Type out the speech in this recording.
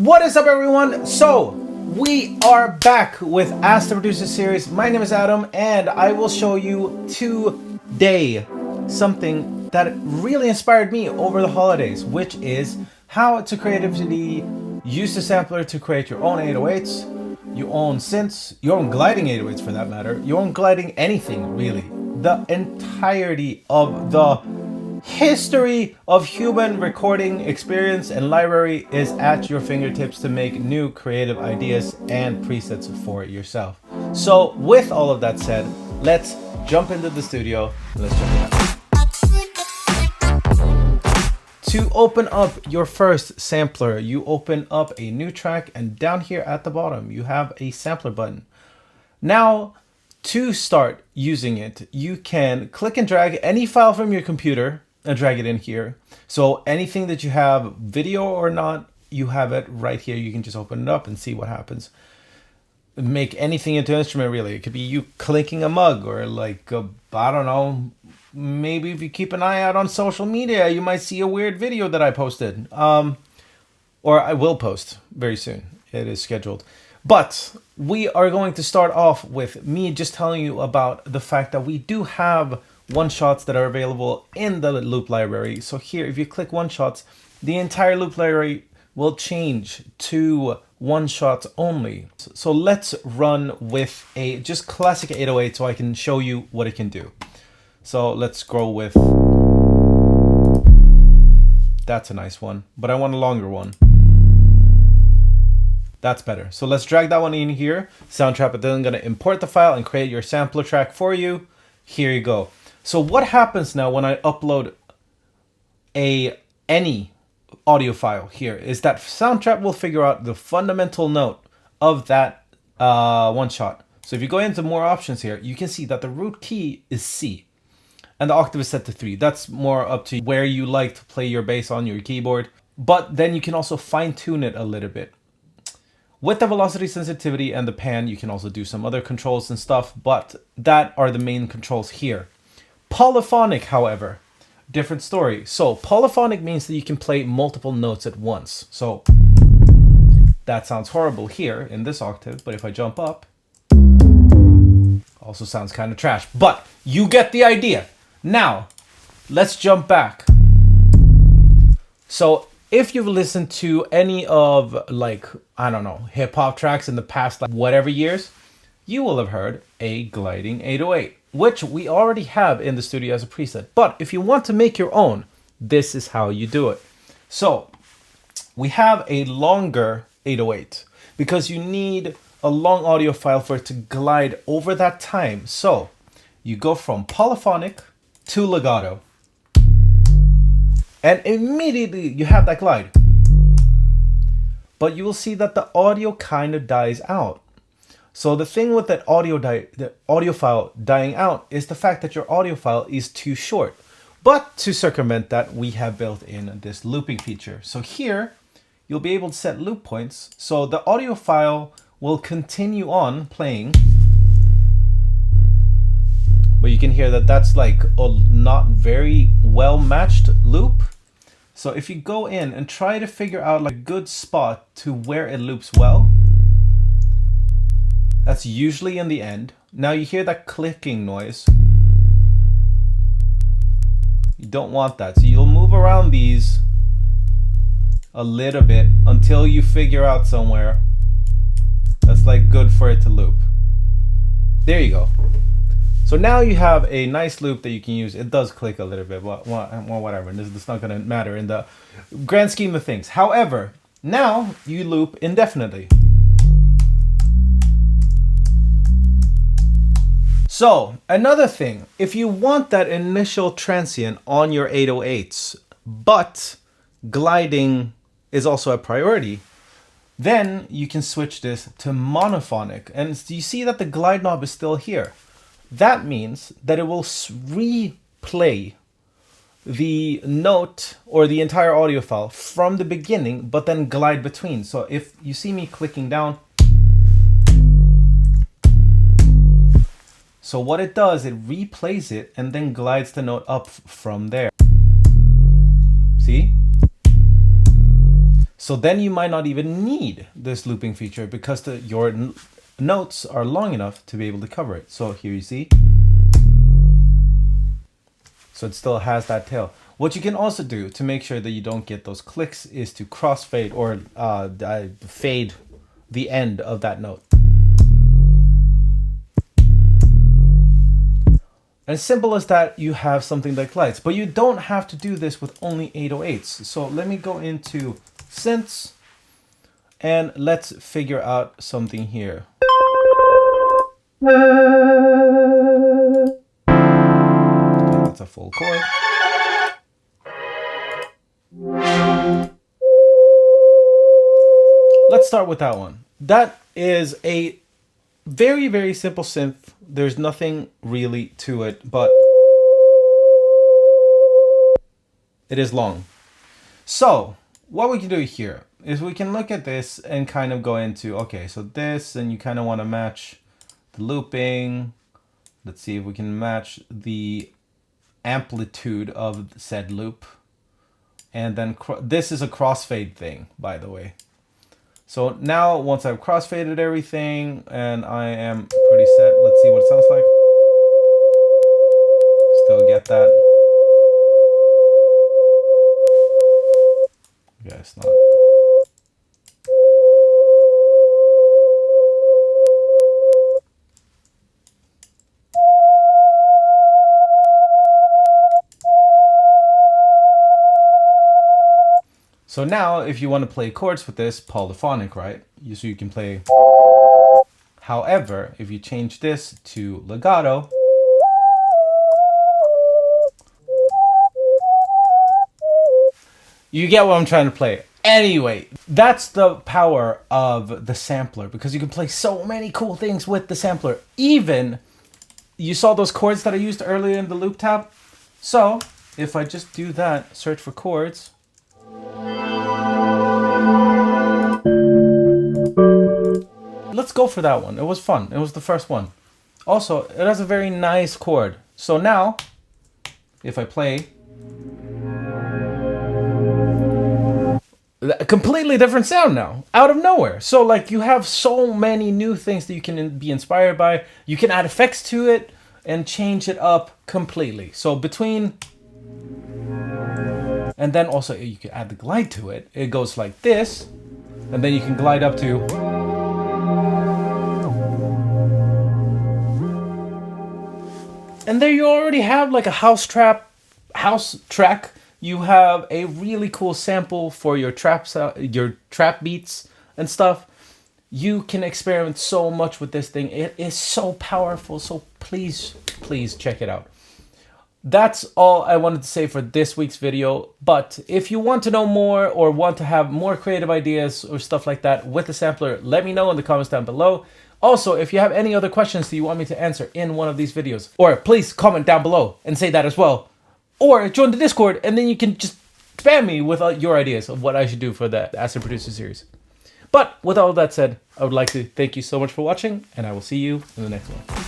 What is up, everyone? So we are back with Ask the Producer series. My name is Adam, and I will show you today something that really inspired me over the holidays, which is how to creatively use the sampler to create your own 808s, your own synths, your own gliding 808s for that matter, your own gliding anything really. The entirety of the history of human recording experience and library is at your fingertips to make new creative ideas and presets for yourself. So with all of that said, let's jump into the studio. Let's jump in. To open up your first sampler, you open up a new track, and down here at the bottom you have a sampler button. Now to start using it, you can click and drag any file from your computer and drag it in here. So anything that you have, video or not, you have it right here. You can just open it up and see what happens. Make anything into an instrument really. It could be you clinking a mug, or like, I don't know, maybe if you keep an eye out on social media, you might see a weird video that I posted. Or I will post very soon. It is scheduled. But we are going to start off with me just telling you about the fact that we do have one-shots that are available in the loop library. So here, if you click one-shots, the entire loop library will change to one-shots only. So let's run with a just classic 808 so I can show you what it can do. So let's go with, that's a nice one, but I want a longer one. That's better. So let's drag that one in here. Soundtrap is then going to import the file and create your sampler track for you. Here you go. So what happens now when I upload any audio file here is that Soundtrap will figure out the fundamental note of that one shot. So if you go into more options here, you can see that the root key is C and the octave is set to 3. That's more up to where you like to play your bass on your keyboard. But then you can also fine tune it a little bit. With the velocity sensitivity and the pan, you can also do some other controls and stuff, but that are the main controls here. Polyphonic, however, different story. So polyphonic means that you can play multiple notes at once. So that sounds horrible here in this octave, but if I jump up, also sounds kind of trash, but you get the idea. Now, let's jump back. So if you've listened to any of, like, I don't know, hip hop tracks in the past, like whatever years, you will have heard a gliding 808, which we already have in the studio as a preset. But if you want to make your own, this is how you do it. So we have a longer 808 because you need a long audio file for it to glide over that time. So you go from polyphonic to legato, and immediately you have that glide. But you will see that the audio kind of dies out. So the thing with that the audio file dying out is the fact that your audio file is too short. But to circumvent that, we have built in this looping feature. So here, you'll be able to set loop points. So the audio file will continue on playing. But you can hear that that's like a not very well matched loop. So if you go in and try to figure out like a good spot to where it loops well, that's usually in the end. Now you hear that clicking noise. You don't want that. So you'll move around these a little bit until you figure out somewhere that's like good for it to loop. There you go. So now you have a nice loop that you can use. It does click a little bit, but well, whatever. It's not going to matter in the grand scheme of things. However, now you loop indefinitely. So another thing, if you want that initial transient on your 808s, but gliding is also a priority, then you can switch this to monophonic. And you see that the glide knob is still here. That means that it will replay the note or the entire audio file from the beginning, but then glide between. So if you see me clicking down, so what it does, it replays it and then glides the note up from there. See? So then you might not even need this looping feature because your notes are long enough to be able to cover it. So here you see. So it still has that tail. What you can also do to make sure that you don't get those clicks is to crossfade or fade the end of that note. And as simple as that, you have something that glides. But you don't have to do this with only 808s. So let me go into synths and let's figure out something here. Okay, that's a full chord. Let's start with that one. That is a very, very simple synth. There's nothing really to it, but it is long. So what we can do here is we can look at this and kind of go into, okay, so this, and you kind of want to match the looping. Let's see if we can match the amplitude of said loop. And then this is a crossfade thing, by the way. So now once I've crossfaded everything and I am pretty set, let's see what it sounds like. Still get that. Yeah, it's not. So now if you want to play chords with this, polyphonic, right? So you can play. However, if you change this to legato, you get what I'm trying to play. Anyway, that's the power of the sampler, because you can play so many cool things with the sampler. Even, you saw those chords that I used earlier in the loop tab? So if I just do that, search for chords. Let's go for that one. It was fun. It was the first one. Also, it has a very nice chord. So now, if I play, a completely different sound now, out of nowhere. So like you have so many new things that you can be inspired by. You can add effects to it and change it up completely. So between, and then also you can add the glide to it. It goes like this, and then you can glide up to. And there you already have like a house track. You have a really cool sample for your trap beats and stuff. You can experiment so much with this thing. It is so powerful. So please, please check it out. That's all I wanted to say for this week's video. But if you want to know more or want to have more creative ideas or stuff like that with the sampler, let me know in the comments down below. Also, if you have any other questions that you want me to answer in one of these videos, or please comment down below and say that as well. Or join the Discord and then you can just spam me with your ideas of what I should do for the Acid Producer series. But with all that said, I would like to thank you so much for watching, and I will see you in the next one.